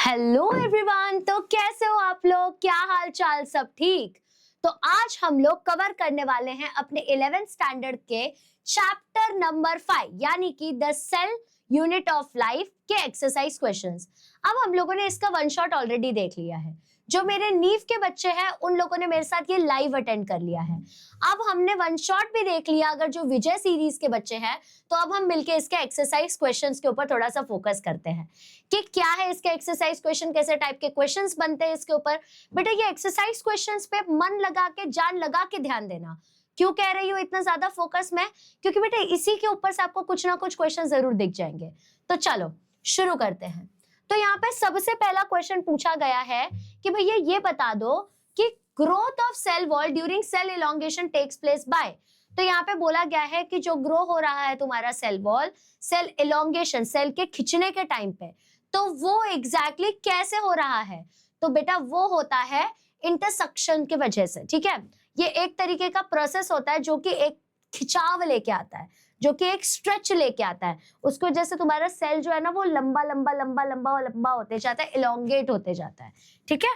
Hello everyone. तो कैसे हो आप लोग? क्या हाल चाल? सब ठीक? तो आज हम लोग कवर करने वाले हैं अपने 11th स्टैंडर्ड के चैप्टर नंबर 5 यानी कि the cell unit of life के एक्सरसाइज क्वेश्चंस। अब हम लोगों ने इसका वन शॉट ऑलरेडी देख लिया है। जो मेरे नीव के बच्चे हैं उन लोगों ने मेरे साथ ये लाइव अटेंड कर लिया है। अब हमने वन शॉट भी देख लिया। अगर जो विजय सीरीज के बच्चे हैं तो अब हम मिलके इसके एक्सरसाइज क्वेश्चंस के ऊपर थोड़ा सा फोकस करते हैं कि क्या है इसके एक्सरसाइज क्वेश्चन, कैसे टाइप के क्वेश्चंस बनते हैं इसके ऊपर। बेटा ये एक्सरसाइज क्वेश्चंस पे मन लगा के, जान लगा के ध्यान देना। क्यों कह रही हूँ इतना ज्यादा फोकस में? क्योंकि बेटा इसी के ऊपर से आपको कुछ ना कुछ क्वेश्चन जरूर दिख जाएंगे। तो चलो शुरू करते हैं। तो यहाँ पे सबसे पहला क्वेश्चन पूछा गया है कि भैया ये बता दो कि growth of cell wall during cell elongation takes place by. तो यहाँ पे बोला गया है कि जो ग्रो हो रहा है तुम्हारा cell wall, cell elongation, cell के खिंचने के टाइम पे, तो वो एग्जैक्टली कैसे हो रहा है? तो बेटा वो होता है इंटरसेक्शन की वजह से। ठीक है, ये एक तरीके का प्रोसेस होता है जो कि एक खिंचाव लेके आता है, जो कि एक स्ट्रेच लेके आता है। उसको जैसे तुम्हारा सेल जो है ना वो लंबा लंबा लंबा लंबा लंबा होते जाता है, इलोंगेट होते जाता है। ठीक है,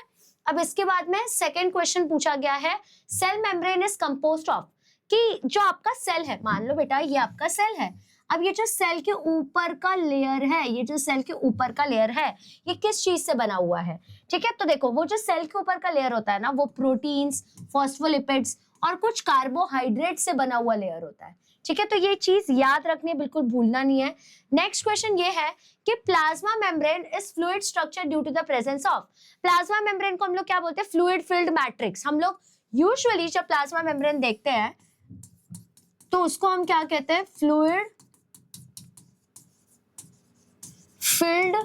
अब इसके बाद में सेकंड क्वेश्चन पूछा गया है, cell membrane is composed of. कि जो आपका सेल है, मान लो बेटा ये आपका सेल है। अब ये जो सेल के ऊपर का लेयर है, ये जो सेल के ऊपर का लेयर है, ये किस चीज से बना हुआ है? ठीक है, तो देखो वो जो सेल के ऊपर का लेयर होता है ना, वो प्रोटीन्स, फॉस्फोलिपिड्स और कुछ कार्बोहाइड्रेट से बना हुआ लेयर होता है। ठीक है, तो ये चीज याद रखनी है, बिल्कुल भूलना नहीं है। नेक्स्ट क्वेश्चन ये है कि plasma membrane is fluid structure due to the presence of. Plasma membrane को हम लोग क्या बोलते हैं? Fluid filled matrix. हम लोग यूजुअली जब प्लाज्मा मेम्ब्रेन देखते हैं तो उसको हम क्या कहते हैं? फ्लूइड फिल्ड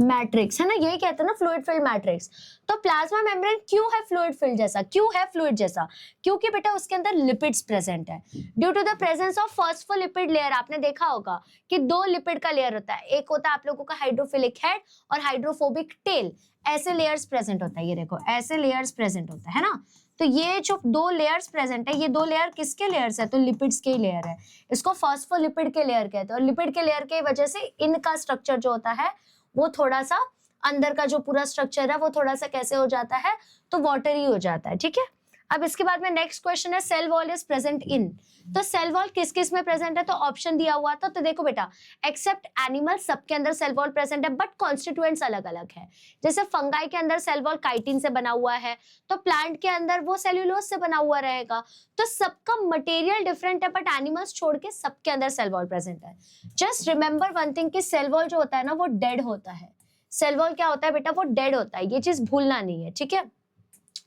मैट्रिक्स, है ना, यही कहते हैं ना, फ्लूइड फिल्ड मैट्रिक्स। तो प्लाज्मा मेम्ब्रेन क्यों है फ्लूइड फिल्ड जैसा? क्यों है फ्लूइड जैसा? क्योंकि बेटा उसके अंदर लिपिड्स प्रेजेंट है। Due to the presence of phospholipid layer. आपने देखा होगा कि दो लिपिड का लेयर होता है, एक होता है आप लोगों का हाइड्रोफिलिक हेड और हाइड्रोफोबिक टेल। ऐसे लेयर्स प्रेजेंट होता है, ये देखो ऐसे लेयर्स प्रेजेंट होता है ना। तो ये जो दो लेयर्स प्रेजेंट है, ये दो लेयर किसके लेयर्स है? तो लिपिड्स के लेयर है। इसको फॉस्फोलिपिड के लेयर कहते हैं। और लिपिड के लेयर की वजह से इनका स्ट्रक्चर जो होता है वो थोड़ा सा, अंदर का जो पूरा स्ट्रक्चर है वो थोड़ा सा कैसे हो जाता है? तो वाटरी हो जाता है। ठीक है, अब इसके बाद में नेक्स्ट क्वेश्चन है, cell wall is present in. तो सेल वॉल किस किस में प्रेजेंट है? तो ऑप्शन दिया हुआ था। तो देखो बेटा, एक्सेप्ट एनिमल सबके अंदर सेल वॉल प्रेजेंट है, बट कॉन्स्टिट्यूएंट्स अलग अलग है। जैसे फंगाई के अंदर सेल वॉल काइटिन से बना हुआ है, तो प्लांट के अंदर वो सेल्यूलोज से बना हुआ रहेगा। तो सबका मटेरियल डिफरेंट है, बट एनिमल्स छोड़ के सबके अंदर सेल वॉल प्रेजेंट है। जस्ट रिमेंबर वन थिंग कि सेल वॉल जो होता है ना वो डेड होता है। सेल वॉल क्या होता है बेटा? वो डेड होता है, ये चीज भूलना नहीं है। ठीक है,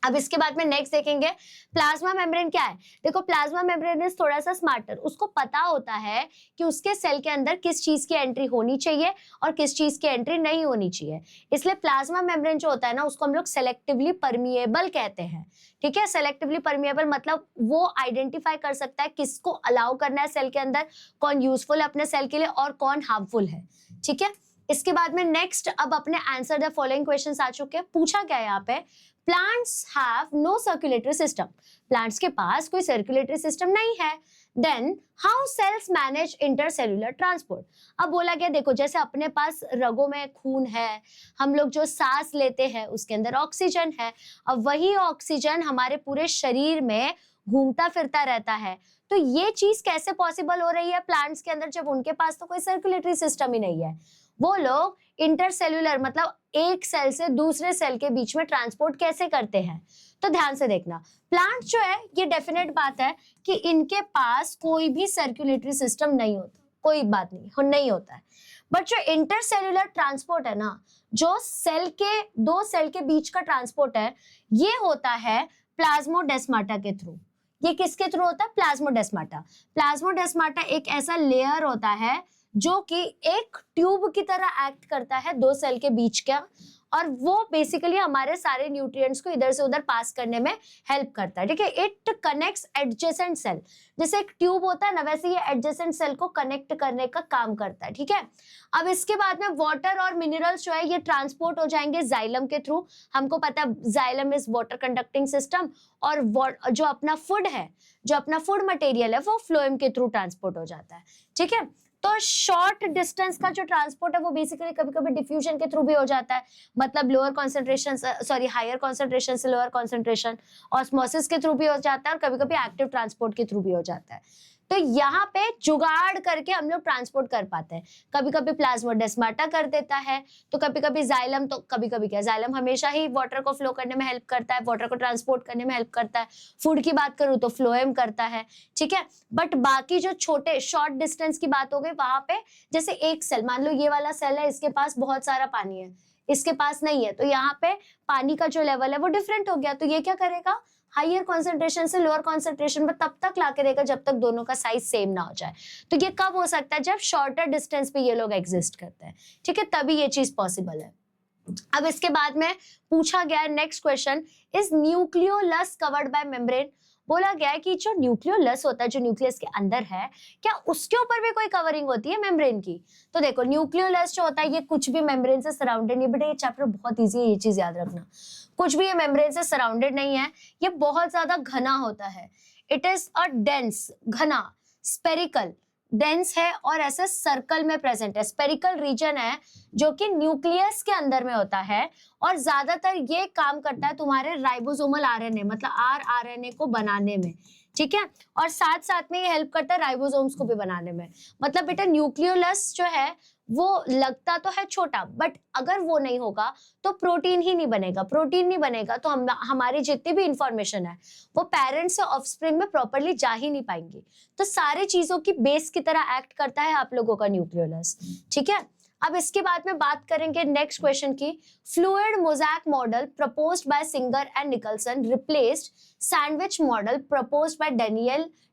अब इसके बाद में नेक्स्ट देखेंगे प्लाज्मा मेम्ब्रेन क्या है। देखो प्लाज्मा मेम्ब्रेन इज थोड़ा सा स्मार्टर। उसको पता होता है कि उसके सेल के अंदर किस चीज की एंट्री होनी चाहिए और किस चीज की एंट्री नहीं होनी चाहिए। इसलिए प्लाज्मा मेम्ब्रेन जो होता है ना उसको हम लोग सेलेक्टिवली परमिएबल कहते हैं। ठीक है, सेलेक्टिवली परमिएबल मतलब वो आइडेंटिफाई कर सकता है किसको अलाउ करना है सेल के अंदर, कौन यूजफुल है अपने सेल के लिए और कौन हार्मफुल है। ठीक है, इसके बाद में नेक्स्ट अब अपने आंसर द फॉलोइंग क्वेश्चंस आ चुके हैं। पूछा गया है यहाँ पे, plants have no circulatory system. Plants के पास कोई सर्कुलेटरी सिस्टम नहीं है। Then how cells manage intercellular transport. अब बोला गया देखो जैसे अपने पास रगों में खून है, हम लोग जो सांस लेते हैं उसके अंदर ऑक्सीजन है। अब वही ऑक्सीजन हमारे पूरे शरीर में घूमता फिरता रहता है। तो ये चीज कैसे पॉसिबल हो रही है प्लांट्स के अंदर, जब उनके पास तो कोई सर्कुलेटरी सिस्टम ही नहीं है। वो लोग इंटरसेल्यूलर मतलब एक सेल से दूसरे सेल के बीच में ट्रांसपोर्ट कैसे करते हैं? तो ध्यान से देखना, प्लांट जो है ये डेफिनेट बात है कि इनके पास कोई भी सर्कुलेटरी सिस्टम नहीं होता, कोई बात नहीं होता है। बट जो इंटरसेल्यूलर ट्रांसपोर्ट है ना, जो सेल के दो सेल के बीच का ट्रांसपोर्ट है, ये होता है प्लाज्मोडेस्माटा के थ्रू। ये किसके थ्रू होता है? प्लाज्मोडेस्माटा। प्लाज्मोडेस्माटा एक ऐसा लेयर होता है जो कि एक ट्यूब की तरह एक्ट करता है दो सेल के बीच का, और वो बेसिकली हमारे सारे न्यूट्रिएंट्स को इधर से उधर पास करने में हेल्प करता है। ठीक है, इट कनेक्ट्स एडजेसेंट सेल। जैसे एक ट्यूब होता है ना, वैसे ये एडजेसेंट सेल को कनेक्ट करने का काम करता है। ठीक है, अब इसके बाद में वाटर और मिनरल्स जो है ये ट्रांसपोर्ट हो जाएंगे जाइलम के थ्रू। हमको पता है xylem is water conducting system, और जो अपना फूड है, जो अपना फूड मटेरियल है वो फ्लोएम के थ्रू ट्रांसपोर्ट हो जाता है। ठीक है, तो शॉर्ट डिस्टेंस का जो ट्रांसपोर्ट है वो बेसिकली कभी कभी डिफ्यूजन के थ्रू भी हो जाता है, मतलब lower concentration sorry higher concentration से लोअर कॉन्सेंट्रेशन, ऑस्मोसिस के थ्रू भी हो जाता है और कभी कभी एक्टिव ट्रांसपोर्ट के थ्रू भी हो जाता है। तो यहाँ पे जुगाड़ करके हम लोग ट्रांसपोर्ट कर पाते हैं। कभी कभी प्लाज्मोडेस्माटा कर देता है, तो कभी कभी जाइलम, तो कभी कभी क्या, जाइलम हमेशा ही वाटर को फ्लो करने में हेल्प करता है, वाटर को ट्रांसपोर्ट करने में हेल्प करता है। फूड की बात करूं तो फ्लोएम करता है, ठीक है। बट बाकी जो छोटे शॉर्ट डिस्टेंस की बात हो गई, वहां पे जैसे एक सेल, मान लो ये वाला सेल है, इसके पास बहुत सारा पानी है, इसके पास नहीं है, तो यहाँ पे पानी का जो लेवल है वो डिफरेंट हो गया, तो ये क्या करेगा, हायर कॉन्सेंट्रेशन से लोअर कॉन्सेंट्रेशन पर तब तक लाके देगा जब तक दोनों का साइज सेम ना हो जाए। तो ये कब हो सकता है, जब शॉर्टर डिस्टेंस पे ये लोग एग्जिस्ट करते हैं, ठीक है, तभी ये चीज पॉसिबल है। अब इसके बाद में पूछा गया है next question, is nucleolus covered by membrane. बोला गया है कि जो न्यूक्लियोलस होता है, जो न्यूक्लियस के अंदर है, क्या उसके ऊपर भी कोई कवरिंग होती है मेम्ब्रेन की। तो देखो न्यूक्लियोलस जो होता है ये कुछ भी मेम्ब्रेन से सराउंडेड नहीं, बेटा ये चैप्टर बहुत इजी है, ये चीज याद रखना, कुछ भी ये मेम्ब्रेन से सराउंडेड नहीं है, ये बहुत ज्यादा घना होता है। इट इज अ डेंस, घना, स्पेरिकल, डेंस है और ऐसे सर्कल में प्रेजेंट है। स्पेरिकल रीजन है जो कि न्यूक्लियस के अंदर में होता है और ज्यादातर ये काम करता है तुम्हारे राइबोसोमल आरएनए, मतलब आरएनए को बनाने में, ठीक है, और साथ साथ में ये हेल्प करता है राइबोसोम्स को भी बनाने में। मतलब बेटा न्यूक्लियोलस जो है वो लगता तो है छोटा, बट अगर वो नहीं होगा तो प्रोटीन ही नहीं बनेगा, प्रोटीन नहीं बनेगा तो हमारी जितनी भी इंफॉर्मेशन है वो पेरेंट्स से ऑफस्प्रिंग में प्रॉपर्ली जा ही नहीं पाएंगी। तो सारी चीजों की बेस की तरह एक्ट करता है आप लोगों का न्यूक्लियोलस, ठीक है। अब इसके बाद में बात करेंगे नेक्स्ट क्वेश्चन की, fluid mosaic model proposed by Singer and Nicolson replaced sandwich model proposed by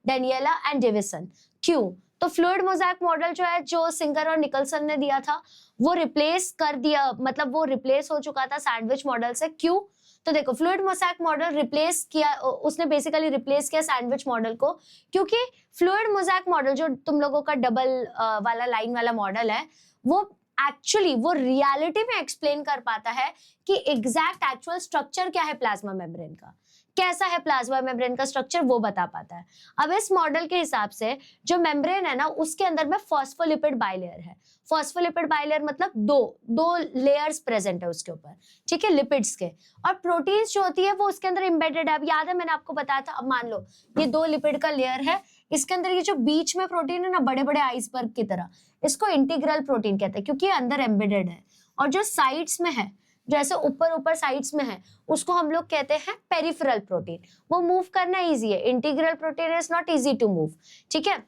Danielli and Davson, क्यों। तो फ्लूइड मोज़ैक मॉडल जो है, जो सिंगर और निकलसन ने दिया था, वो रिप्लेस कर दिया, मतलब वो रिप्लेस हो चुका था सैंडविच मॉडल से, क्यों। तो देखो फ्लूइड मोज़ैक मॉडल रिप्लेस किया, उसने बेसिकली रिप्लेस किया सैंडविच मॉडल को, क्योंकि फ्लूइड मोज़ैक मॉडल जो तुम लोगों का डबल वाला लाइन वाला मॉडल है, वो एक्चुअली वो रियलिटी में एक्सप्लेन कर पाता है कि एग्जैक्ट एक्चुअल स्ट्रक्चर क्या है प्लाज्मा मेम्ब्रेन का, कैसा है प्लाज्मा मेम्ब्रेन का स्ट्रक्चर, वो बता पाता है। अब इस मॉडल के हिसाब से जो मेम्ब्रेन है ना, उसके अंदर में फॉस्फोलिपिड बाइलेयर है। फॉस्फोलिपिड बाइलेयर मतलब दो लेयर्स प्रेजेंट है उसके ऊपर, ठीक है, लिपिड्स के, और प्रोटीन्स जो होती है वो उसके अंदर एम्बेडेड है। अब याद है मैंने आपको बताया था, अब मान लो ये दो लिपिड का लेयर है, इसके अंदर ये जो बीच में प्रोटीन है ना, बड़े बड़े आइसबर्ग की तरह, इसको इंटीग्रल प्रोटीन कहते हैं क्योंकि ये अंदर एम्बेडेड है। और जो साइड्स में है, जैसे ऊपर ऊपर साइड्स में है, उसको हम लोग कहते हैं पेरिफेरल प्रोटीन, वो मूव करना इजी है। Integral protein is not easy to move, ठीक है।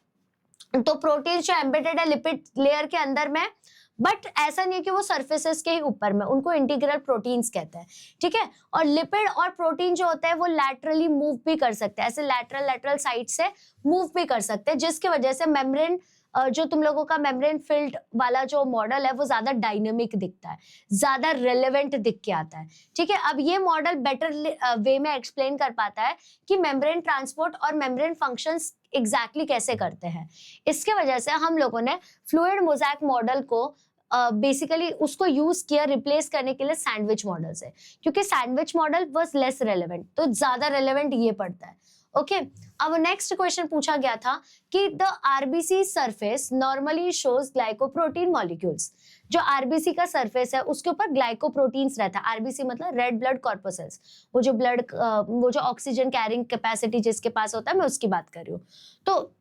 तो प्रोटीन जो एम्बेडेड है लिपिड लेयर के अंदर में, बट ऐसा नहीं है कि वो सरफेसेस के ही ऊपर में, उनको इंटीग्रल प्रोटीन्स कहते हैं, ठीक है। और लिपिड और प्रोटीन जो होते हैं वो लैटरली मूव भी कर सकते हैं, ऐसे लैटरल साइड से मूव भी कर सकते हैं, जिसकी वजह से मेम्ब्रेन, जो तुम लोगों का मेम्ब्रेन फिल्ड वाला जो मॉडल है वो ज्यादा डायनेमिक दिखता है, ज्यादा रेलेवेंट दिख के आता है, ठीक है। अब ये मॉडल बेटर वे में एक्सप्लेन कर पाता है कि मेम्ब्रेन ट्रांसपोर्ट और मेम्ब्रेन फंक्शंस एग्जैक्टली कैसे करते हैं। इसके वजह से हम लोगों ने फ्लूइड मोज़ैक मॉडल को बेसिकली उसको यूज किया रिप्लेस करने के लिए सैंडविच मॉडल से, क्योंकि sandwich model was less relevant, तो ज्यादा रेलेवेंट ये पड़ता है, ओके। अब नेक्स्ट क्वेश्चन पूछा गया था कि the RBC surface normally shows glycoprotein molecules. जो आरबीसी का सरफेस है उसके ऊपर ग्लाइकोप्रोटीन्स रहता है। आरबीसी मतलब रेड ब्लड कॉर्पसेल्स, वो जो ऑक्सीजन कैरिंग कैपेसिटी जिसके पास होता है, मैं उसकी बात कर रही हूँ। तो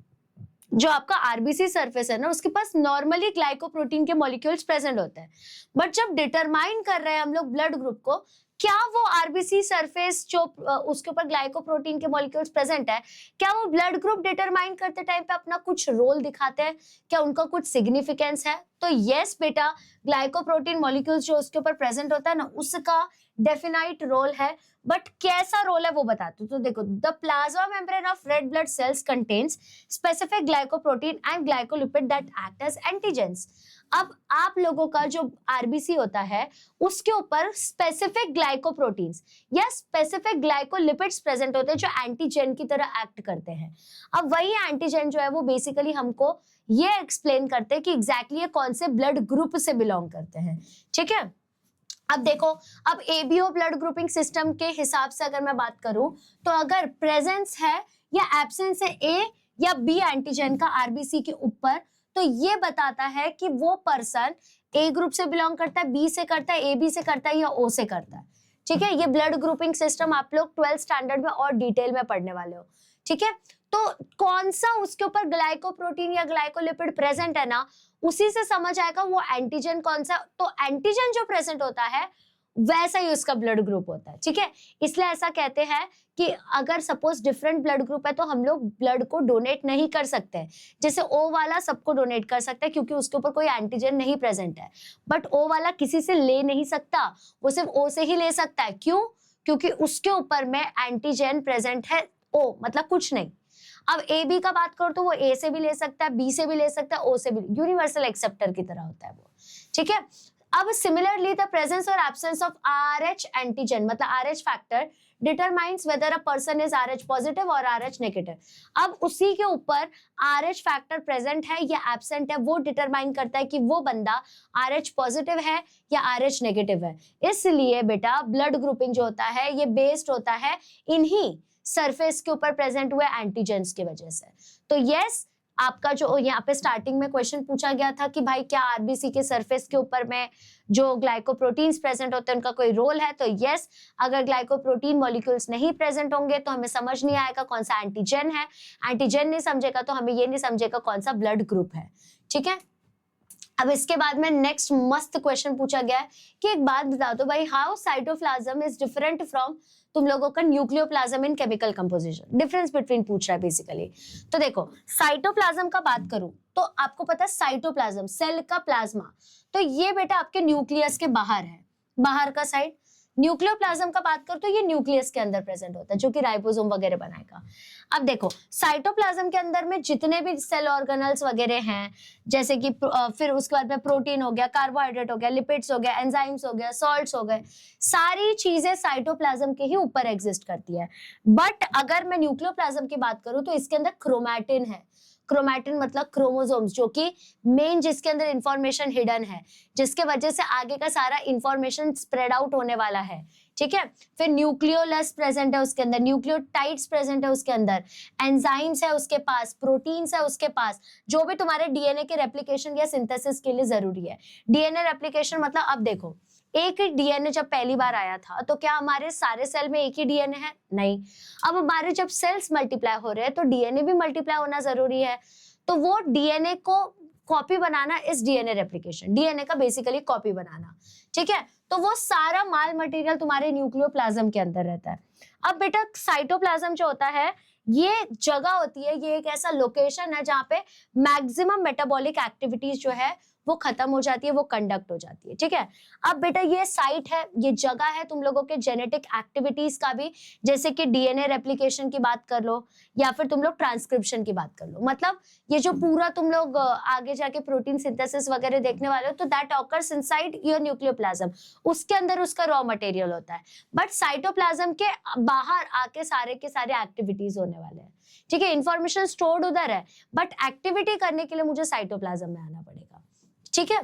जो आपका आरबीसी सरफेस है ना, उसके पास नॉर्मली ग्लाइकोप्रोटीन के मॉलिक्यूल्स प्रेजेंट होते हैं, बट जब डिटरमाइन कर रहे हैं हम लोग ब्लड ग्रुप को, क्या वो आरबीसी सरफेस जो उसके ऊपर ग्लाइकोप्रोटीन के मॉलिक्यूल्स प्रेजेंट है, क्या वो ब्लड ग्रुप डिटरमाइन करते टाइम पे अपना कुछ रोल दिखाते हैं, क्या उनका कुछ सिग्निफिकेंस है। तो यस बेटा, ग्लाइकोप्रोटीन मॉलिक्यूल्स जो उसके ऊपर प्रेजेंट होता है ना, उसका डेफिनाइट रोल है, बट कैसा रोल है वो बताती हूँ। तो देखो, the plasma membrane of red blood cells contains specific glycoprotein and glycolipid that act as antigens. अब आप लोगों का जो आरबीसी होता है उसके ऊपर स्पेसिफिक ग्लाइकोप्रोटीन्स या स्पेसिफिक ग्लाइकोलिपिड्स प्रेजेंट होते हैं जो एंटीजन की तरह एक्ट करते हैं। अब वही एंटीजन जो है वो बेसिकली हमको ये एक्सप्लेन करते हैं कि एग्जैक्टली ये कौन से ब्लड ग्रुप से बिलोंग करते हैं, ठीक है। अब देखो, अब एबीओ ब्लड ग्रुपिंग सिस्टम के हिसाब से अगर मैं बात करूं, तो अगर प्रेजेंस है या एब्सेंस है ए या बी एंटीजन का आरबीसी के ऊपर, तो ये बताता है कि वो पर्सन ए ग्रुप से बिलोंग करता है, बी से करता है, ए बी से करता है या ओ से करता है। ठीक है, ये ब्लड ग्रुपिंग सिस्टम आप लोग 12th स्टैंडर्ड में और डिटेल में पढ़ने वाले हो। ठीक है, तो कौन सा उसके ऊपर ग्लाइकोप्रोटीन या ग्लाइकोलिपिड प्रेजेंट है ना, उसी से समझ आएगा वो एंटीजन कौन सा। तो एंटीजन जो प्रेजेंट होता है वैसा ही उसका ब्लड ग्रुप होता है। ठीक है, इसलिए ऐसा कहते हैं कि अगर सपोज डिफरेंट ब्लड ग्रुप है तो हम लोग ब्लड को डोनेट नहीं कर सकते। जैसे ओ वाला सबको डोनेट कर सकता है क्योंकि उसके ऊपर कोई एंटीजन नहीं प्रेजेंट है, बट ओ वाला किसी से ले नहीं सकता, वो सिर्फ ओ से ही ले सकता है। क्यों? क्योंकि उसके ऊपर में एंटीजन प्रेजेंट है, ओ मतलब कुछ नहीं। अब ए बी का बात करो तो वो ए से भी ले सकता है, बी से भी ले सकता है, ओ से भी, यूनिवर्सल एक्सेप्टर की तरह होता है वो। ठीक है, अब सिमिलरली द प्रेजेंस और एब्सेंस ऑफ RH एंटीजन मतलब RH factor determines weather a person is RH positive और RH नेगेटिव। अब उसी के ऊपर RH फैक्टर प्रेजेंट है या एब्सेंट है वो डिटरमाइन करता है कि वो बंदा RH पॉजिटिव है या RH नेगेटिव है। इसलिए बेटा ब्लड ग्रुपिंग जो होता है ये बेस्ड होता है इन्हीं सरफेस के ऊपर प्रेजेंट हुए एंटीजेंस की वजह से। तो यस, आपका जो यहाँ पे स्टार्टिंग में क्वेश्चन पूछा गया था कि भाई क्या आरबीसी के सरफेस के ऊपर में जो ग्लाइकोप्रोटीन्स प्रेजेंट होते हैं उनका कोई रोल है, तो यस, अगर ग्लाइकोप्रोटीन मॉलिक्यूल्स नहीं प्रेजेंट होंगे तो हमें समझ नहीं आएगा कौन सा एंटीजन है, एंटीजन नहीं समझेगा तो हमें ये नहीं समझेगा कौन सा ब्लड ग्रुप है। ठीक है, अब इसके बाद में नेक्स्ट मस्त क्वेश्चन पूछा गया है कि एक बात बता दो भाई, how cytoplasm is different from तुम लोगों का न्यूक्लियोप्लाज्म इन केमिकल कंपोजिशन, डिफरेंस बिटवीन पूछ रहा है बेसिकली। तो देखो साइटोप्लाज्म का बात करूं तो आपको पता है साइटोप्लाज्म सेल का प्लाज्मा, तो ये बेटा आपके न्यूक्लियस के बाहर है, बाहर का साइड। न्यूक्लियोप्लाज्म का बात करो तो ये न्यूक्लियस के अंदर प्रेजेंट होता है जो कि राइबोसोम वगैरह बनाएगा। अब देखो साइटोप्लाज्म के अंदर में जितने भी सेल ऑर्गेनल्स वगैरह हैं, जैसे कि फिर उसके बाद में प्रोटीन हो गया, कार्बोहाइड्रेट हो गया, लिपिड्स हो गया, एंजाइम्स हो गया, सॉल्ट्स हो गए, सारी चीजें साइटोप्लाज्म के ही ऊपर एग्जिस्ट करती है। बट अगर मैं न्यूक्लियोप्लाज्म की बात करूं तो इसके अंदर क्रोमैटिन है। क्रोमैटिन मतलब क्रोमोसोम्स, जो कि मेन जिसके अंदर इंफॉर्मेशन हिडन है, जिसके वजह से आगे का सारा इंफॉर्मेशन स्प्रेड आउट होने वाला है। ठीक है, फिर न्यूक्लियोलस प्रेजेंट है उसके अंदर, न्यूक्लियोटाइड्स प्रेजेंट है उसके अंदर, एंजाइम्स है उसके पास, प्रोटीन्स है उसके पास, जो भी तुम्हारे डीएनए के रेप्लिकेशन या सिंथेसिस के लिए जरूरी है। डीएनए रेप्लिकेशन मतलब अब देखो एक ही डीएनए जब पहली बार आया था तो क्या हमारे सारे सेल में एक ही डीएनए है? नहीं। अब हमारे जब सेल्स मल्टीप्लाई हो रहे हैं तो डीएनए भी मल्टीप्लाई होना जरूरी है, तो वो डीएनए को कॉपी बनाना इस डीएनए रेप्लिकेशन, डीएनए का बेसिकली कॉपी बनाना। ठीक है, तो वो सारा माल मटेरियल तुम्हारे न्यूक्लियोप्लाज्म के अंदर रहता है। अब बेटा साइटोप्लाज्म जो होता है ये जगह होती है, ये एक ऐसा लोकेशन है जहां पे मैक्सिमम मेटाबॉलिक एक्टिविटीज जो है वो खत्म हो जाती है, वो कंडक्ट हो जाती है। ठीक है, अब बेटा ये साइट है, ये जगह है तुम लोगों के जेनेटिक एक्टिविटीज का भी, जैसे कि डीएनए रेप्लिकेशन की बात कर लो या फिर तुम लोग ट्रांसक्रिप्शन की बात कर लो। मतलब ये जो पूरा तुम लोग आगे जाके प्रोटीन सिंथेसिस वगैरह देखने वाले हो तो that occurs inside your nucleoplasm, उसके अंदर उसका रॉ मटेरियल होता है। बट साइटोप्लाज्म के बाहर आके सारे के सारे एक्टिविटीज होने वाले हैं। ठीक है, इंफॉर्मेशन स्टोर्ड उधर है बट एक्टिविटी करने के लिए मुझे साइटोप्लाज्म में आना पड़ेगा। ठीक है,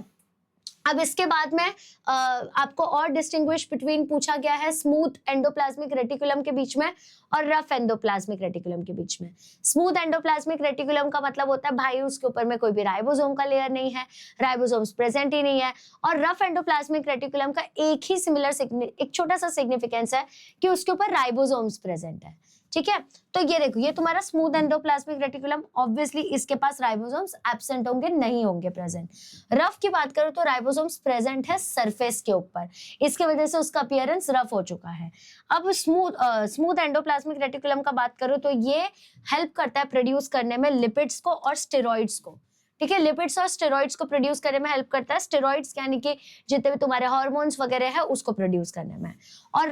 अब इसके बाद में आपको और डिस्टिंग्विश बिटवीन पूछा गया है स्मूथ एंडोप्लाज्मिक रेटिकुलम के बीच में और रफ एंडोप्लाज्मिक रेटिकुलम के बीच में। स्मूथ एंडोप्लाज्मिक रेटिकुलम का मतलब होता है भाई उसके ऊपर में कोई भी राइबोसोम का लेयर नहीं है, राइबोसोम्स प्रेजेंट ही नहीं है। और रफ एंडोप्लाज्मिक रेटिकुलम का एक ही एक छोटा सा सिग्निफिकेंस है कि उसके ऊपर राइबोसोम्स प्रेजेंट है। ठीक है, तो ये देखो ये तुम्हारा स्मूथ एंडोप्लाज्मिक रेटिकुलम, ऑब्वियसली इसके पास राइबोसोम्स एब्सेंट होंगे, नहीं होंगे प्रेजेंट। रफ की बात करो तो राइबोसोम्स प्रेजेंट है सरफेस के ऊपर, इसके वजह से उसका अपीयरेंस रफ हो चुका है। अब स्मूथ एंडोप्लाज्मिक रेटिकुलम का बात करो तो ये हेल्प करता है प्रोड्यूस करने में लिपिड्स को और स्टेरॉइड्स को। ठीक है, लिपिड्स और स्टेरॉइड्स को प्रोड्यूस करने में हेल्प करता है। स्टेरॉइड्स यानी कि जितने भी तुम्हारे हार्मोन्स वगैरह है उसको प्रोड्यूस करने में। और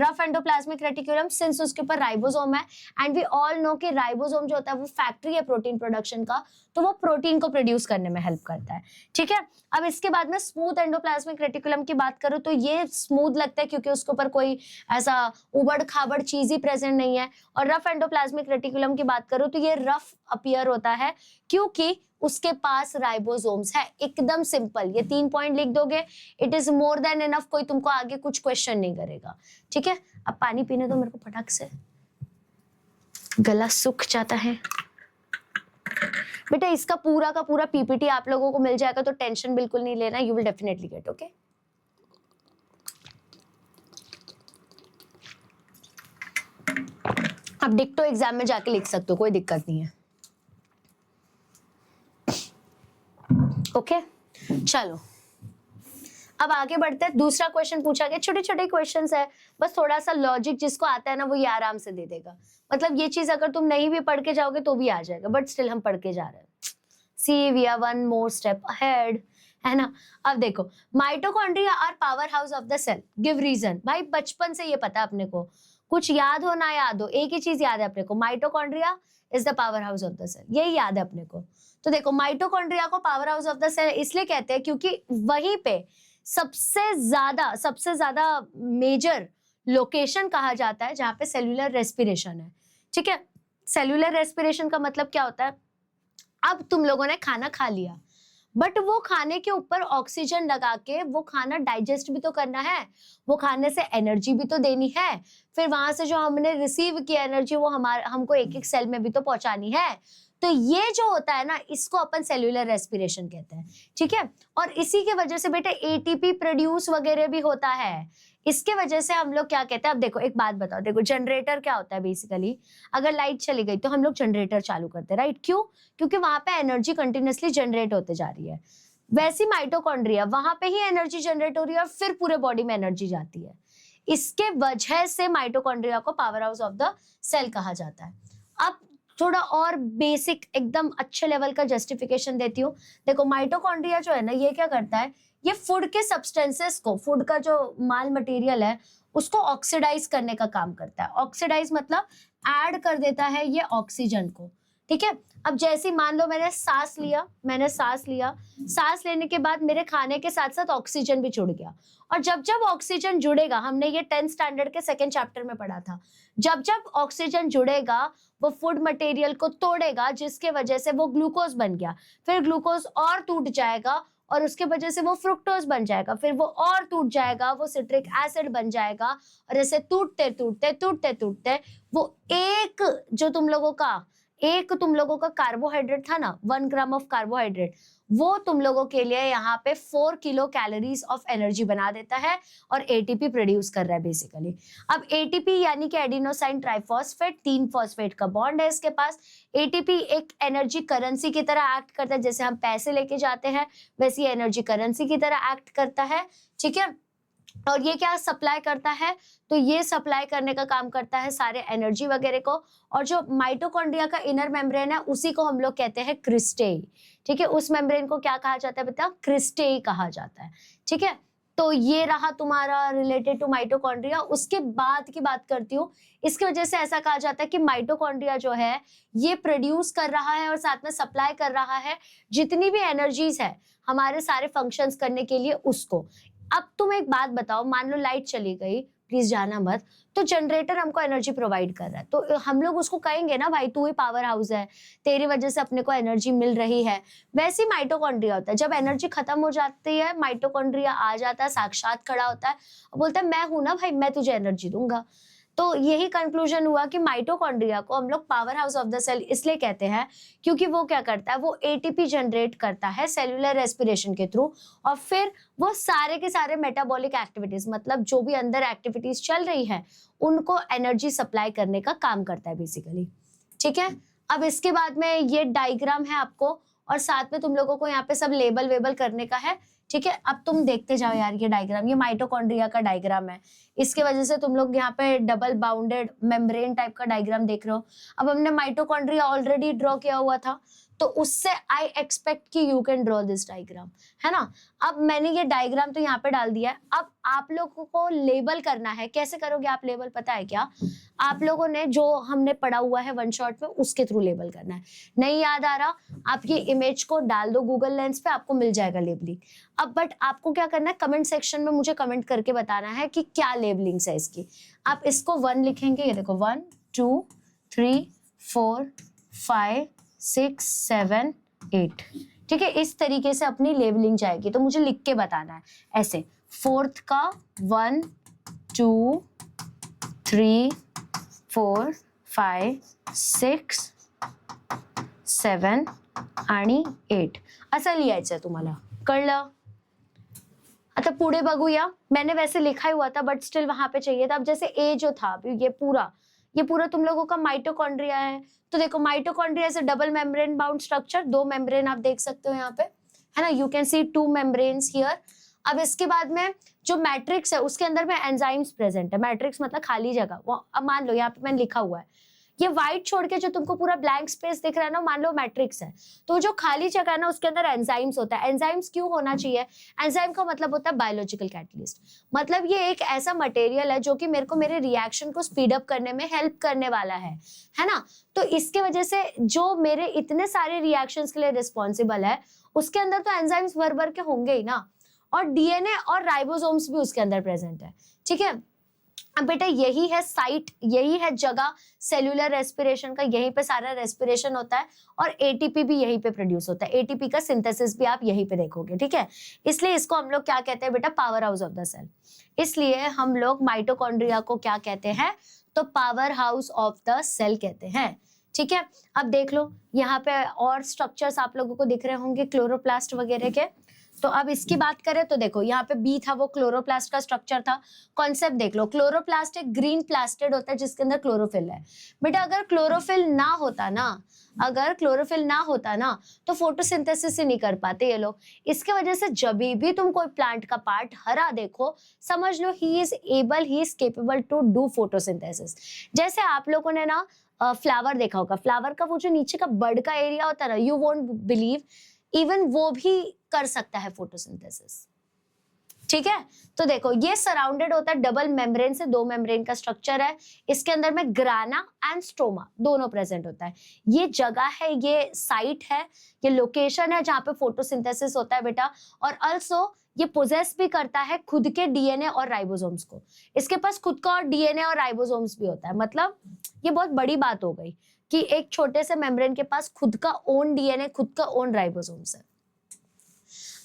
रफ एंडोप्लाज्मिक रेटिकुलम सिंस उसके ऊपर राइबोसोम है एंड वी ऑल नो कि राइबोसोम जो होता है वो फैक्ट्री है प्रोटीन प्रोडक्शन का, तो वो प्रोटीन को प्रोड्यूस करने में हेल्प करता है। ठीक है, अब इसके बाद में स्मूथ एंडोप्लाज्मिक रेटिकुलम की बात करूं तो ये स्मूथ लगता है क्योंकि उसके ऊपर कोई ऐसा उबड़ खाबड़ चीज ही प्रेजेंट नहीं है। और रफ एंडोप्लाज्मिक रेटिकुलम की बात करूं तो ये रफ अपीयर होता है क्योंकि उसके पास राइबोसोम्स है। एकदम सिंपल, ये 3 पॉइंट लिख दोगे, it is more than enough, कोई तुमको आगे कुछ क्वेश्चन नहीं करेगा। ठीक है, अब पानी पीने दो मेरे को फटाक से, गला सूख जाता है। बेटा इसका पूरा का पूरा पीपीटी आप लोगों को मिल जाएगा, तो टेंशन बिल्कुल नहीं लेना, you will definitely get. Okay, आप डिक्टो एग्जाम में जाके लिख सकते हो, कोई दिक्कत नहीं है। ओके चलो अब आगे बढ़ते हैं। दूसरा क्वेश्चन पूछा गया, छोटे छोटे क्वेश्चंस है, बस थोड़ा सा लॉजिक जिसको आता है ना वो ये आराम से दे देगा। मतलब ये चीज अगर तुम नहीं भी पढ़ के जाओगे तो भी आ जाएगा, बट स्टिल हम पढ़ के जा रहे हैं। See we are one more step ahead, है ना। अब देखो, mitochondria are power house of the cell, give reason. भाई बचपन से ये पता है अपने को, कुछ याद हो ना याद हो, एक ही चीज याद है अपने को, mitochondria is the power house of the cell, यही याद है अपने को। तो देखो माइटोकॉन्ड्रिया को power house of the cell इसलिए कहते हैं क्योंकि वहीं पे सबसे ज्यादा मेजर लोकेशन कहा जाता है जहां पे सेल्यूलर रेस्पिरेशन है। ठीक है, सेल्यूलर रेस्पिरेशन का मतलब क्या होता है, अब तुम लोगों ने खाना खा लिया, बट वो खाने के ऊपर ऑक्सीजन लगा के वो खाना डाइजेस्ट भी तो करना है, वो खाने से एनर्जी भी तो देनी है, फिर वहां से जो हमने रिसीव किया एनर्जी वो हमको एक एक सेल में भी तो पहुंचानी है। तो ये जो होता है ना, इसको अपन सेल्यूलर रेस्पिरेशन कहते हैं। ठीक है, और इसी के वजह से बेटे एटीपी प्रोड्यूस वगैरह भी होता है। इसके वजह से हम लोग क्या कहते हैं, अब देखो एक बात बताओ, देखो जनरेटर क्या होता है बेसिकली, अगर लाइट चली गई तो हम लोग जनरेटर चालू करते हैं, राइट। क्यों? क्योंकि वहां पे एनर्जी कंटिन्यूअसली जनरेट होते जा रही है। वैसी माइटोकॉन्ड्रिया, वहां पे ही एनर्जी जनरेट हो रही है और फिर पूरे बॉडी में एनर्जी जाती है। इसके वजह से माइटोकॉन्ड्रिया को power house of the cell कहा जाता है। अब थोड़ा और बेसिक एकदम अच्छे लेवल का जस्टिफिकेशन देती हूँ। देखो माइटोकॉन्ड्रिया जो है ना, ये क्या करता है, ये फूड के सब्सटेंसेस को, फूड का जो माल मटेरियल है उसको ऑक्सीडाइज करने का काम करता है। ऑक्सीडाइज मतलब ऐड कर देता है ये ऑक्सीजन को। ठीक है, अब जैसे मान लो मैंने सांस लिया, सांस लेने के बाद मेरे खाने के साथ साथ ऑक्सीजन भी जुड़ गया, और जब जब ऑक्सीजन जुड़ेगा, हमने ये 10th स्टैंडर्ड के सेकंड चैप्टर में पढ़ा था, जब जब ऑक्सीजन जुड़ेगा वो फूड मटेरियल को तोड़ेगा, जिसके वजह से वो ग्लूकोज बन गया, फिर ग्लूकोज और टूट जाएगा और उसके वजह से वो फ्रुक्टोज बन जाएगा, फिर वो और टूट जाएगा, वो सिट्रिक एसिड बन जाएगा, और ऐसे टूटते टूटते टूटते टूटते वो एक तुम लोगों का कार्बोहाइड्रेट था ना, 1 ग्राम ऑफ कार्बोहाइड्रेट, वो तुम लोगों के लिए यहाँ पे 4 किलो कैलोरीज ऑफ एनर्जी बना देता है और एटीपी प्रोड्यूस कर रहा है बेसिकली। अब एटीपी यानी कि एडिनोसाइन ट्राइफॉस्फेट, 3 फॉस्फेट का बॉन्ड है इसके पास। एटीपी एक एनर्जी करेंसी की तरह एक्ट करता है, जैसे हम पैसे लेके जाते हैं वैसी एनर्जी करेंसी की तरह एक्ट करता है। ठीक है, और ये क्या सप्लाई करता है, तो ये सप्लाई करने का काम करता है सारे एनर्जी वगैरह को। और जो माइटोकॉन्ड्रिया का इनर मेम्ब्रेन है उसी को हम लोग कहते हैं क्रिस्टेई। ठीक है, उस मेम्ब्रेन को क्या कहा जाता है बेटा, क्रिस्टेई कहा जाता है। ठीक है, तो ये रहा तुम्हारा रिलेटेड टू माइटोकॉन्ड्रिया। उसके बाद की बात करती हूँ, इसकी वजह से ऐसा कहा जाता है कि माइटोकॉन्ड्रिया जो है ये प्रोड्यूस कर रहा है और साथ में सप्लाई कर रहा है जितनी भी एनर्जीज है हमारे सारे फंक्शंस करने के लिए उसको। अब तुम एक बात बताओ, मान लो लाइट चली गई, प्लीज जाना मत, तो जनरेटर हमको एनर्जी प्रोवाइड कर रहा है, तो हम लोग उसको कहेंगे ना भाई तू ही पावर हाउस है, तेरी वजह से अपने को एनर्जी मिल रही है। वैसे ही माइटोकॉन्ड्रिया होता है, जब एनर्जी खत्म हो जाती है माइटोकॉन्ड्रिया आ जाता है, साक्षात खड़ा होता है, बोलता है मैं हूं ना भाई, मैं तुझे एनर्जी दूंगा। तो यही कंक्लूजन हुआ कि माइटोकॉन्ड्रिया को हम लोग power house of the cell इसलिए कहते हैं क्योंकि वो क्या करता है, वो एटीपी जनरेट करता है सेल्यूलर रेस्पिरेशन के थ्रू, और फिर वो सारे के सारे मेटाबॉलिक एक्टिविटीज, मतलब जो भी अंदर एक्टिविटीज चल रही है उनको एनर्जी सप्लाई करने का काम करता है बेसिकली। ठीक है, अब इसके बाद में ये डायग्राम है आपको, और साथ में तुम लोगों को यहाँ पे सब लेबल वेबल करने का है। ठीक है, अब तुम देखते जाओ यार, ये डायग्राम, ये माइटोकॉन्ड्रिया का डायग्राम है, इसके वजह से तुम लोग यहाँ पे डबल बाउंडेड मेम्ब्रेन टाइप का डायग्राम देख रहे हो। अब हमने माइटोकॉन्ड्रिया ऑलरेडी ड्रॉ किया हुआ था, तो उससे आई एक्सपेक्ट कि you can draw this diagram, है ना। अब मैंने ये डायग्राम तो यहाँ पे डाल दिया है, अब आप लोगों को लेबल करना है। कैसे करोगे आप लेबल, पता है क्या, आप लोगों ने जो हमने पढ़ा हुआ है वन शॉट में उसके थ्रू लेबल करना है। नहीं याद आ रहा, आप ये इमेज को डाल दो गूगल लेंस पे, आपको मिल जाएगा लेबलिंग। अब बट आपको क्या करना है, कमेंट सेक्शन में मुझे कमेंट करके बताना है कि क्या लेबलिंग्स है इसकी। आप इसको 1 लिखेंगे, ये देखो 1 2 3 4 5 6 7 8। ठीक है, इस तरीके से अपनी लेबलिंग जाएगी, तो मुझे लिख के बताना है ऐसे। 4th का 1 2 3 4 5 6 7 आणि 8 असं लिहायचं तुम्हाला, कळलं? आता पुढे बघूया, मैंने वैसे लिखा ही हुआ था बट स्टिल वहां पे चाहिए था। अब जैसे ए जो था, ये पूरा तुम लोगों का माइटोकॉन्ड्रिया है, तो देखो माइटोकॉन्ड्रिया से double membrane bound structure, 2 membrane आप देख सकते हो यहाँ पे, है ना, you can see 2 membranes here. अब इसके बाद में जो मैट्रिक्स है उसके अंदर में एंजाइम्स प्रेजेंट है, मैट्रिक्स मतलब खाली जगह, वो अब मान लो यहाँ पे मैंने लिखा हुआ है, ये व्हाइट छोड़ के जो तुमको पूरा ब्लैंक स्पेस दिख रहा है ना, मान लो मैट्रिक्स है, तो जो खाली जगह है ना उसके अंदर एंजाइम्स होता है। एंजाइम्स क्यों होना चाहिए? एंजाइम का मतलब होता है बायोलॉजिकल कैटलिस्ट, मतलब ये एक ऐसा मटेरियल है जो कि मेरे को मेरे रिएक्शन को स्पीड अप करने में हेल्प करने वाला है ना। तो इसके वजह से जो मेरे इतने सारे रिएक्शंस के लिए रिस्पॉन्सिबल है, उसके अंदर तो एंजाइम्स भर भर के होंगे ही ना, और डीएनए और राइबोसोम्स भी उसके अंदर प्रेजेंट है, ठीक है। अब बेटा यही है साइट, यही है जगह सेल्यूलर रेस्पिरेशन का, यहीं पे सारा रेस्पिरेशन होता है और एटीपी भी यहीं पे प्रोड्यूस होता है, एटीपी का सिंथेसिस भी आप यहीं पे देखोगे, ठीक है। इसलिए इसको हम लोग क्या कहते हैं बेटा? Power house of the cell. इसलिए हम लोग माइटोकॉन्ड्रिया को क्या कहते हैं? तो power house of the cell कहते हैं, ठीक है। अब देख लो यहाँ पे और स्ट्रक्चर्स आप लोगों को दिख रहे होंगे क्लोरोप्लास्ट वगैरह के। तो अब इसकी बात करें तो देखो यहाँ पे बी था, वो क्लोरोप्लास्ट का स्ट्रक्चर था। कॉन्सेप्ट देख लो, क्लोरोप्लास्ट एक ग्रीन प्लास्टिड होता है जिसके अंदर क्लोरोफिल है। बेटा अगर क्लोरोफिल ना होता ना तो फोटोसिंथेसिस ही नहीं कर पाते ये लोग। इसके वजह से जब भी तुम कोई प्लांट का पार्ट हरा देखो, समझ लो he is capable to do photosynthesis. जैसे आप लोगों ने ना फ्लावर देखा होगा, फ्लावर का वो जो नीचे का बड का एरिया होता है ना, यू वोंट बिलीव, इवन वो भी कर सकता है फोटोसिंथेसिस, ठीक है। तो देखो ये सराउंडेड होता है डबल मेम्ब्रेन से, 2 मेम्ब्रेन का स्ट्रक्चर है, इसके अंदर में ग्राना एंड स्ट्रोमा दोनों प्रेजेंट होता है। ये जगह है, ये साइट है, ये लोकेशन है जहां पे फोटोसिंथेसिस होता है बेटा। और अल्सो ये पोजेस भी करता है खुद के डीएनए और राइबोसोम्स को, इसके पास खुद का और डीएनए और राइबोसोम्स भी होता है। मतलब ये बहुत बड़ी बात हो गई कि एक छोटे से मेम्ब्रेन के पास खुद का ओन डीएनए, खुद का ओन राइबोसोम्स है।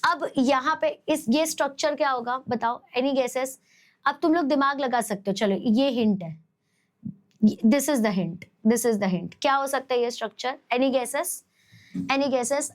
अब यहाँ पे ये स्ट्रक्चर क्या होगा बताओ, एनी गेसेस? अब तुम लोग दिमाग लगा सकते हो, चलो ये हिंट है, दिस इज द हिंट, क्या हो सकता है ये structure? Any guesses?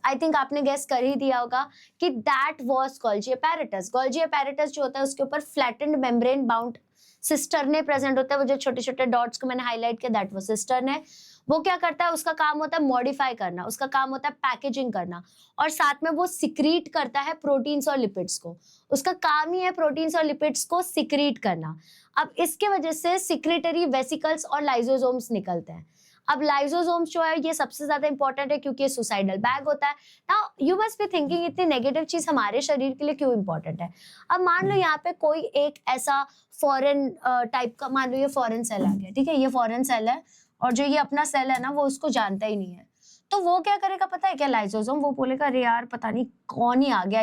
I think आपने गेस कर ही दिया होगा कि that was Golgi apparatus. Golgi apparatus जो होता है उसके ऊपर flattened membrane bound cisternae present होता है, वो जो छोटे छोटे डॉट्स को मैंने हाईलाइट किया, दैट वाज सिस्टर्ने। वो क्या करता है? उसका काम होता है मॉडिफाई करना, उसका काम होता है पैकेजिंग करना, और साथ में वो सिक्रीट करता है प्रोटीन्स और लिपिड्स को। उसका काम ही है प्रोटीन्स और लिपिड्स को सिक्रीट करना। अब इसके वजह से सिक्रेटरी वेसिकल्स और लाइसोसोम्स निकलते हैं। अब लाइसोसोम्स जो है ये सबसे ज्यादा इंपॉर्टेंट है क्योंकि ये सुसाइडल बैग होता है। Now you must be thinking इतनी नेगेटिव चीज हमारे शरीर के लिए क्यों इंपॉर्टेंट है? अब मान लो यहाँ पे कोई एक ऐसा फॉरेन टाइप का, मान लो ये फॉरेन सेल आ गया, ठीक है, ये फॉरेन सेल है और जो ये अपना सेल है ना वो उसको जानता ही नहीं है, तो वो क्या करेगा पता है क्या? लाइसोसोम वो बोलेगा अरे यार पता नहीं कौन ही आ गया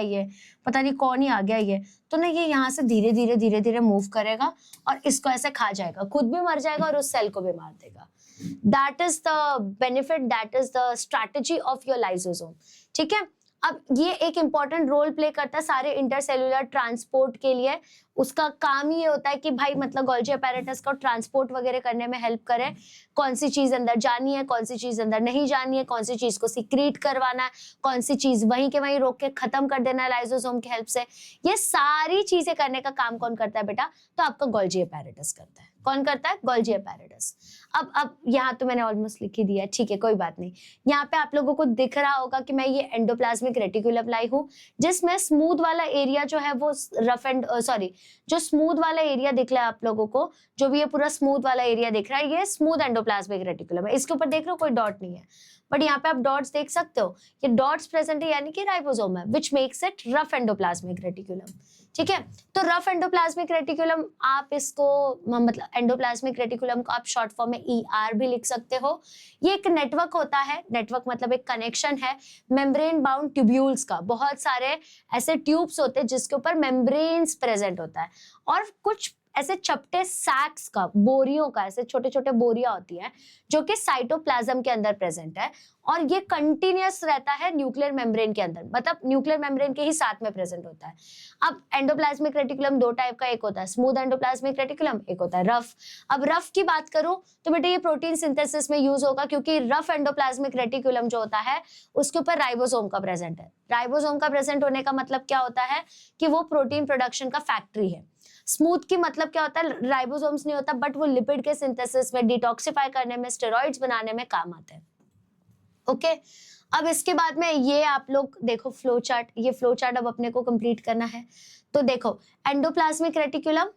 ये, तो ना ये यहाँ से धीरे धीरे मूव करेगा और इसको ऐसे खा जाएगा, खुद भी मर जाएगा और उस सेल को भी मार देगा। That is the benefit, that is the strategy of your lysosome, ठीक है। अब ये एक इंपॉर्टेंट रोल प्ले करता है सारे इंटरसेल्यूलर ट्रांसपोर्ट के लिए। उसका काम ही ये होता है कि भाई मतलब गोल्जी अपैरेटस को ट्रांसपोर्ट वगैरह करने में हेल्प करे, कौन सी चीज अंदर जानी है, कौन सी चीज अंदर नहीं जानी है, कौन सी चीज को सिक्रीट करवाना है, कौन सी चीज वहीं के वहीं रोक के खत्म कर देना है लाइसोसोम की हेल्प से। ये सारी चीजें करने का काम कौन करता है बेटा? तो आपका गोल्जी अपैरेटस करता है। कौन करता है? Golgi apparatus. अब यहाँ तो मैंने ऑलमोस्ट लिख ही दिया, ठीक है कोई बात नहीं। यहाँ पे आप लोगों को दिख रहा होगा कि मैं ये एंडोप्लाज्मिक रेटिकुलम लाई हूँ, जिसमें स्मूथ वाला एरिया जो है वो जो स्मूथ वाला एरिया दिख रहा है आप लोगों को, जो भी ये पूरा स्मूथ वाला एरिया दिख रहा है, ये स्मूथ एंडोप्लाज्मिक रेटिकुलम है। इसके ऊपर देख रहे हो कोई डॉट नहीं है, बट यहाँ पे आप डॉट्स देख सकते हो, ये डॉट्स प्रेजेंट है यानी कि राइबोसोम है, which makes it rough endoplasmic reticulum, ठीक है। तो रफ एंडोप्लाज्मिक रेटिकुलम आप इसको मतलब एंडोप्लाज्मिक रेटिकुलम को आप शॉर्ट फॉर्म में ER भी लिख सकते हो। ये एक नेटवर्क होता है, नेटवर्क मतलब एक कनेक्शन है मेम्ब्रेन बाउंड ट्यूब्यूल्स का। बहुत सारे ऐसे ट्यूब्स होते हैं जिसके ऊपर मेम्ब्रेन्स प्रेजेंट होता है और कुछ ऐसे चपटे सैक्स का, बोरियों का, ऐसे छोटे छोटे बोरियां होती है जो कि साइटोप्लाज्म के अंदर प्रेजेंट है और ये कंटिन्यूअस रहता है न्यूक्लियर मेम्ब्रेन के अंदर, मतलब न्यूक्लियर मेम्ब्रेन के ही साथ में प्रेजेंट होता है। अब एंडोप्लाज्मिक रेटिकुलम दो टाइप का, एक होता है स्मूथ एंडोप्लाज्मिक रेटिकुलम, एक होता है रफ। अब रफ की बात करूं तो बेटा ये प्रोटीन सिंथेसिस में यूज होगा, क्योंकि रफ एंडोप्लाज्मिक रेटिकुलम जो होता है उसके ऊपर राइबोसोम का प्रेजेंट है। राइबोसोम का प्रेजेंट होने का मतलब क्या होता है कि वो प्रोटीन प्रोडक्शन का फैक्ट्री है। स्मूथ की मतलब क्या होता है, राइबोसोम्स नहीं होता, बट वो लिपिड के सिंथेसिस में, डिटॉक्सिफाई करने में, स्टेरॉइड्स बनाने में काम आते हैं। ओके अब इसके बाद में ये आप लोग देखो फ्लो चार्ट, ये फ्लो चार्ट अब अपने को कंप्लीट करना है। तो देखो endoplasmic reticulum,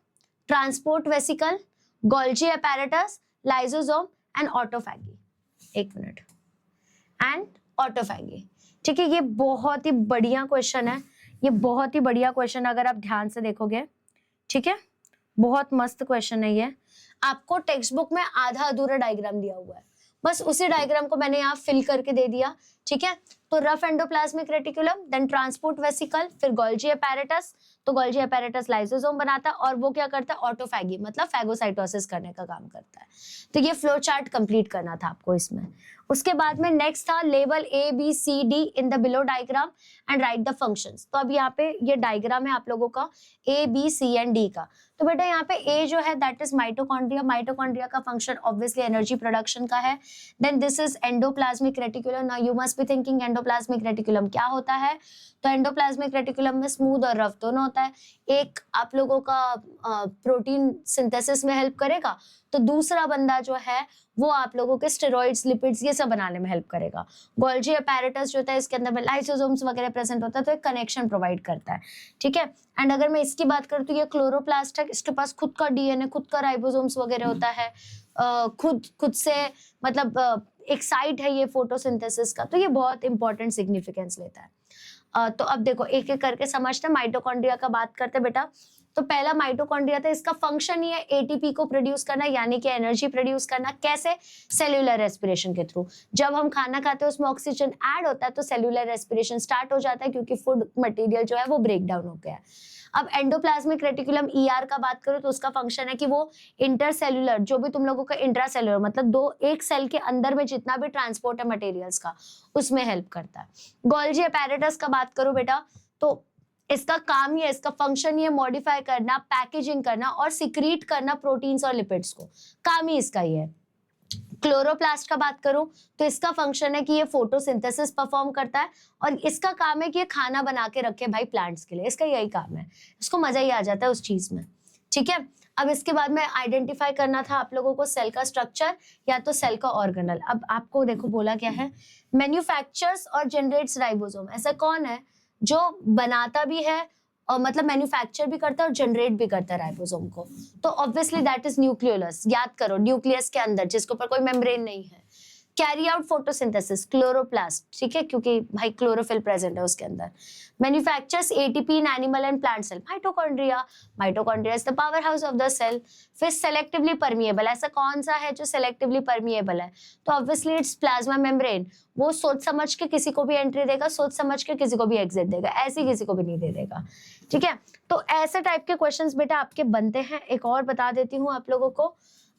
transport vesicle, Golgi apparatus, lysosome and autophagy. एक मिनट, एंड ऑटोफैगी। ठीक है, ये बहुत ही बढ़िया क्वेश्चन है, ये बहुत ही बढ़िया क्वेश्चन अगर आप ध्यान से देखोगे। ठीक है, बहुत मस्त क्वेश्चन है ये। आपको टेक्स्ट बुक में आधा अधूरा डायग्राम दिया हुआ है, बस उसी डायग्राम को मैंने यहाँ फिल करके दे दिया। ठीक है, तो rough endoplasmic reticulum, then transport vesicle, फिर गोल्जी अपैरेटस। तो गोल्जी अपैरेटस लाइसोसोम बनाता है और वो क्या करता है, ऑटोफैगी मतलब फैगोसाइटोसिस करने का काम करता है। तो ये फ्लो चार्ट कंप्लीट करना था आपको इसमें। उसके बाद में नेक्स्ट था label A B C D in the below diagram and write the functions. तो अब यहाँ पे ये डायग्राम है आप लोगों का ए बी सी एंड डी का। तो बेटा यहाँ पे ए जो है दैट इज माइटोकॉन्ड्रिया, माइटोकॉन्ड्रिया का फंक्शन ऑब्वियसली एनर्जी प्रोडक्शन का है। Then this is endoplasmic reticulum. Now you must be thinking endoplasmic reticulum क्या होता है। तो एंडोप्लाज्मिक रेटिकुलम में स्मूथ और रफ दोनों होता है। एक आप लोगों का प्रोटीन सिंथेसिस में हेल्प करेगा, तो दूसरा बंदा जो है वो आप लोगों के स्टेरॉइड्स, लिपिड्स ये सब बनाने में हेल्प करेगा। गोल्जी अपैरेटस जो होता है इसके अंदर में लाइसोसोम्स वगैरह प्रेजेंट होता है, तो एक कनेक्शन प्रोवाइड करता है। ठीक है, एंड अगर मैं इसकी बात करूँ तो ये क्लोरोप्लास्ट है, इसके पास खुद का डीएनए, खुद का राइबोसोम्स वगैरह होता है, खुद से मतलब एक साइट है ये फोटोसिंथेसिस का, तो ये बहुत इंपॉर्टेंट सिग्निफिकेंस लेता है। तो अब देखो एक एक करके समझते हैं। माइटोकॉन्ड्रिया का बात करते हैं बेटा। तो पहला माइटोकॉन्ड्रिया था, इसका फंक्शन ही है एटीपी को प्रोड्यूस करना, यानी कि एनर्जी प्रोड्यूस करना। कैसे? सेल्यूलर रेस्पिरेशन के थ्रू। जब हम खाना खाते हैं उसमें ऑक्सीजन ऐड होता है तो सेल्यूलर रेस्पिरेशन स्टार्ट हो जाता है, क्योंकि फूड मटेरियल जो है वो ब्रेक डाउन हो गया है। अब एंडोप्लाज्मिक रेटिकुलम ईआर का बात करूं तो उसका फंक्शन है कि वो इंटरसेल्यूलर, जो भी तुम लोगों का इंट्रासेल्यूलर मतलब एक सेल के अंदर में जितना भी ट्रांसपोर्ट है मटेरियल्स का, उसमें हेल्प करता है। गोल्जी अपैरेटस का बात करूं बेटा, तो इसका काम ये, इसका फंक्शन ये मॉडिफाई करना, पैकेजिंग करना और सिक्रीट करना प्रोटीन्स और लिपिड्स को, काम ही इसका ये है। क्लोरोप्लास्ट का बात करूं तो इसका फंक्शन है कि ये फोटोसिंथेसिस परफॉर्म करता है और इसका काम है कि ये खाना बना के रखे भाई प्लांट्स के लिए, इसका यही काम है। इसको मजा ही आ जाता है उस चीज में। ठीक है, अब इसके बाद में आइडेंटिफाई करना था आप लोगों को सेल का स्ट्रक्चर या तो सेल का ऑर्गेनल। अब आपको देखो बोला क्या है, मैन्युफैक्चर्स और जनरेट्स राइबोसोम। ऐसा कौन है जो बनाता भी है और मतलब मैन्युफैक्चर भी करता है और जनरेट भी करता है राइबोसोम को? तो ऑब्वियसली दैट इज न्यूक्लियोलस। याद करो, न्यूक्लियस के अंदर जिसके ऊपर कोई मेम्ब्रेन नहीं है। कैरी आउट फोटोसिंथेसिस क्लोरोप्लास्ट, ठीक है, क्योंकि भाई क्लोरोफिल प्रेजेंट है उसके अंदर। Manufactures ATP in animal and plant cell. Mitochondria, mitochondria is the power house of the cell. फिर सेलेक्टिवली परमिएबल, ऐसा कौन सा है जो सेलेक्टिवली परमिएबल है? तो ऑब्वियसली इट्स प्लाज्मा मेम्ब्रेन। वो सोच समझ के किसी को भी एंट्री देगा, सोच समझ के किसी को भी एग्जिट देगा, ऐसे किसी को भी नहीं दे देगा। ठीक है, तो ऐसे टाइप के क्वेश्चंस बेटा आपके बनते हैं। एक और बता देती हूँ आप लोगों को,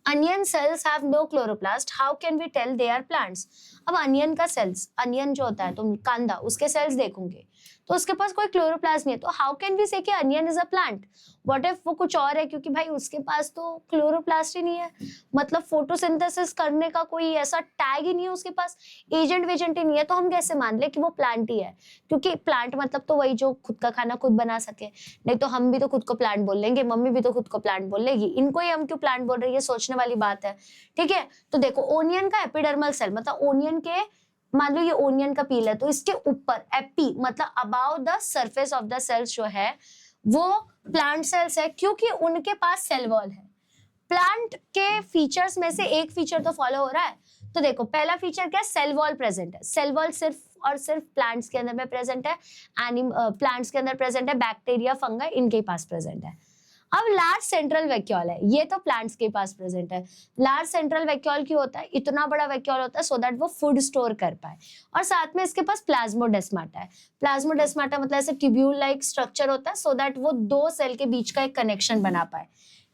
onion cells have no chloroplast, how can we tell they are plants? अब अनियन का सेल्स, अनियन जो होता है तुम कांदा, उसके सेल्स देखोगे तो उसके पास कोई क्लोरोप्लास्ट नहीं है, तो हाउ कैन वी से कि onion is a plant? What if वो कुछ और है, क्योंकि भाई उसके पास तो क्लोरोप्लास्ट ही नहीं है, मतलब फोटोसिंथेसिस करने का कोई ऐसा टैग ही नहीं है उसके पास, एजेंट वेजेंट ही नहीं है, तो हम कैसे मान ले कि वो प्लांट ही है? क्योंकि प्लांट मतलब तो वही जो खुद का खाना खुद बना सके। नहीं तो हम भी तो खुद को प्लांट बोल लेंगे, मम्मी भी तो खुद को प्लांट बोल लेगी, इनको ही हम क्यों प्लांट बोल रहे हैं, ये सोचने वाली बात है। ठीक है, तो देखो ओनियन का एपिडर्मल सेल, मतलब ओनियन के, मान लो ये ओनियन का पील है तो इसके ऊपर एपी मतलब about the surface of the cells जो है वो प्लांट सेल्स है, क्योंकि उनके पास सेल वॉल है। प्लांट के फीचर्स में से एक फीचर तो फॉलो हो रहा है। तो देखो पहला फीचर क्या है, सेल वॉल प्रेजेंट है। सेल वॉल सिर्फ और सिर्फ प्लांट्स के अंदर में प्रेजेंट है, प्लांट्स के अंदर प्रेजेंट है, बैक्टीरिया फंगाई इनके पास प्रेजेंट है। अब लार्ज सेंट्रल वैक्यूल है, ये तो प्लांट्स के पास प्रेजेंट है। लार्ज सेंट्रल वैक्यूल क्यों होता है? इतना बड़ा वैक्यूल होता है सो दैट वो फूड स्टोर कर पाए, और साथ में इसके पास प्लाज्मोडेस्माटा है। प्लाज्मोडेस्माटा मतलब ऐसे ट्यूब्यूल लाइक स्ट्रक्चर होता है सो दैट वो दो सेल के बीच का एक कनेक्शन बना पाए।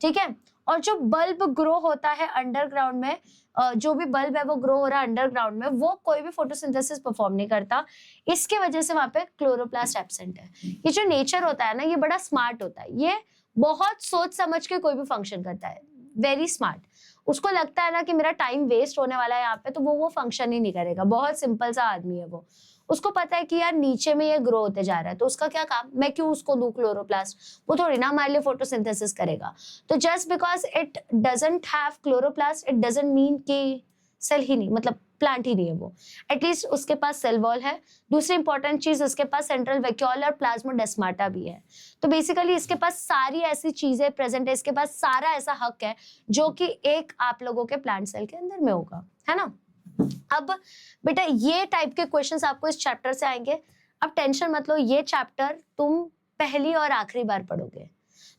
ठीक है। और जो बल्ब ग्रो होता है अंडरग्राउंड में, जो भी बल्ब है वो ग्रो हो रहा है अंडरग्राउंड में, वो कोई भी फोटोसिंथेसिस परफॉर्म नहीं करता। इसके वजह से वहां पे क्लोरोप्लास्ट एब्सेंट है। ये जो नेचर होता है ना, ये बड़ा स्मार्ट होता है, ये बहुत सोच समझ के कोई भी फंक्शन करता है, वेरी स्मार्ट। उसको लगता है ना कि मेरा टाइम वेस्ट होने वाला है यहाँ पे, तो वो फंक्शन ही नहीं करेगा। बहुत सिंपल सा आदमी है वो। उसको पता है कि यार नीचे में ये ग्रो होते जा रहा है, तो उसका क्या काम, मैं क्यों उसको दूं क्लोरोप्लास्ट, वो थोड़ी ना हमारे लिए फोटोसिंथेसिस करेगा। तो just because it doesn't have chloroplast, it doesn't mean कि सेल ही नहीं, मतलब प्लांट ही नहीं है वो। एटलीस्ट उसके पास सेल वॉल है। दूसरी इंपॉर्टेंट चीज, उसके पास सेंट्रल वैक्यूल और प्लाज्मोडेस्माटा भी है। तो बेसिकली इसके पास सारी ऐसी चीजें प्रेजेंट है, इसके पास सारा ऐसा हक है जो कि एक आप लोगों के प्लांट सेल के अंदर में होगा, है ना। अब बेटा ये टाइप के क्वेश्चंस आपको इस चैप्टर से आएंगे। अब टेंशन मत लो, ये चैप्टर तुम पहली और आखिरी बार पढ़ोगे,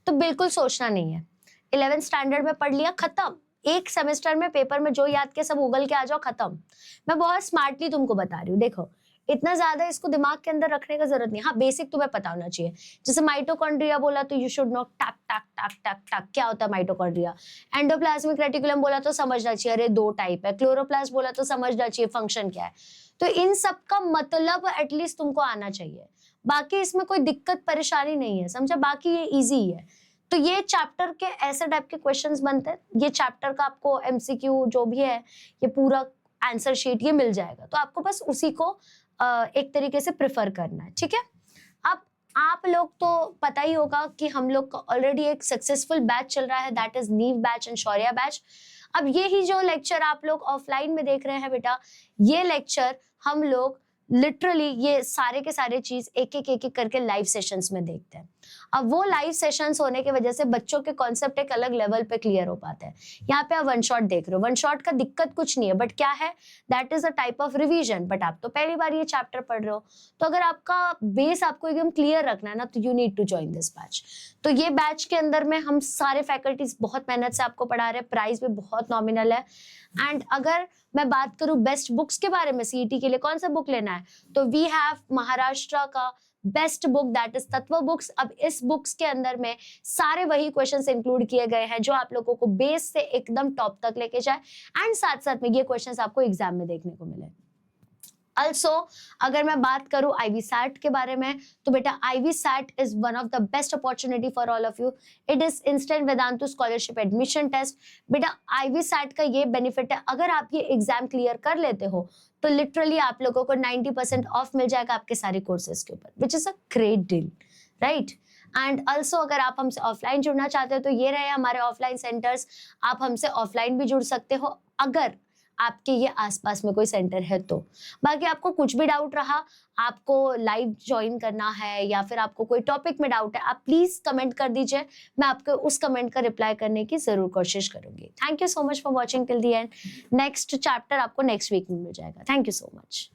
तो बिल्कुल सोचना नहीं है। 11th स्टैंडर्ड में पढ़ लिया, खत्म। एक सेमेस्टर में पेपर में जो याद के सब उगल के आ जाओ, खत्म। मैं बहुत स्मार्टली तुमको बता रही हूँ, देखो इतना ज्यादा इसको दिमाग के अंदर रखने का जरूरत नहीं। हाँ, बेसिक तुम्हें पता होना चाहिए। जैसे माइटोकॉन्ड्रिया बोला तो यू शुड नो टक टक टक टक टक क्या होता है माइटोकॉन्ड्रिया। एंडोप्लाज्मिक रेटिकुलम बोला तो समझना चाहिए, अरे 2 टाइप है। क्लोरोप्लास्ट बोला तो समझना चाहिए फंक्शन क्या है। तो इन सब का मतलब एटलीस्ट तुमको आना चाहिए। बाकी इसमें कोई दिक्कत परेशानी नहीं है, समझा। बाकी ये इजी है। तो ये चैप्टर के ऐसे टाइप के क्वेश्चंस बनते हैं। ये चैप्टर का आपको एमसीक्यू जो भी है, ये पूरा आंसर शीट ये मिल जाएगा। तो आपको बस उसी को एक तरीके से प्रेफर करना है, ठीक है। अब आप लोग तो पता ही होगा कि हम लोग का ऑलरेडी एक सक्सेसफुल बैच चल रहा है, दैट इज नीव बैच एंड शौर्या बैच। अब ये ही जो लेक्चर आप लोग ऑफलाइन में देख रहे हैं बेटा, ये लेक्चर हम लोग लिटरली ये सारे के सारे चीज एक एक करके लाइव सेशंस में देखते हैं। अब वो लाइव सेशंस होने की वजह से बच्चों के कॉन्सेप्ट एक अलग लेवल पे क्लियर हो पाते हैं। यहाँ पे आप वन शॉट देख रहे हो, वन शॉट का दिक्कत कुछ नहीं है, बट क्या है, that is a type of revision. But आप तो पहली बार ये चैप्टर पढ़ रहे हो, तो अगर आपका बेस आपको एकदम क्लियर रखना है ना, तो you need to join this batch. तो ये बैच के अंदर में हम सारे फैकल्टीज बहुत मेहनत से आपको पढ़ा रहे हैं, प्राइस भी बहुत नॉमिनल है। एंड अगर मैं बात करूं बेस्ट बुक्स के बारे में, सीईटी के लिए कौन सा बुक लेना है, तो वी हैव महाराष्ट्र का बेस्ट बुक, दैट इज तत्व बुक्स। अब इस बुक्स के अंदर में सारे वही क्वेश्चंस इंक्लूड किए गए हैं जो आप लोगों को बेस से एकदम टॉप तक लेके जाए, एंड साथ साथ में ये क्वेश्चंस आपको एग्जाम में देखने को मिले। Also, अगर मैं बात करूं आईवी सैट के बारे में, तो बेटा IV SAT is one of the best opportunity for all of you. It is instant Vedantu scholarship admission test. बेटा आईवी सैट का ये बेनिफिट है, अगर आप ये एग्जाम क्लियर कर लेते हो तो लिटरली आप लोगों को 90% ऑफ मिल जाएगा आपके सारे कोर्सेज के ऊपर, which is a great deal, right. And also अगर आप हमसे ऑफलाइन जुड़ना चाहते हो तो ये रहे हमारे ऑफलाइन सेंटर्स। आप हमसे ऑफलाइन भी जुड़ सकते हो अगर आपके ये आसपास में कोई सेंटर है तो। बाकी आपको कुछ भी डाउट रहा, आपको लाइव ज्वाइन करना है या फिर आपको कोई टॉपिक में डाउट है, आप प्लीज कमेंट कर दीजिए, मैं आपको उस कमेंट का रिप्लाई करने की जरूर कोशिश करूंगी। Thank you so much for watching till the end. Next chapter आपको नेक्स्ट वीक में मिल जाएगा। Thank you so much.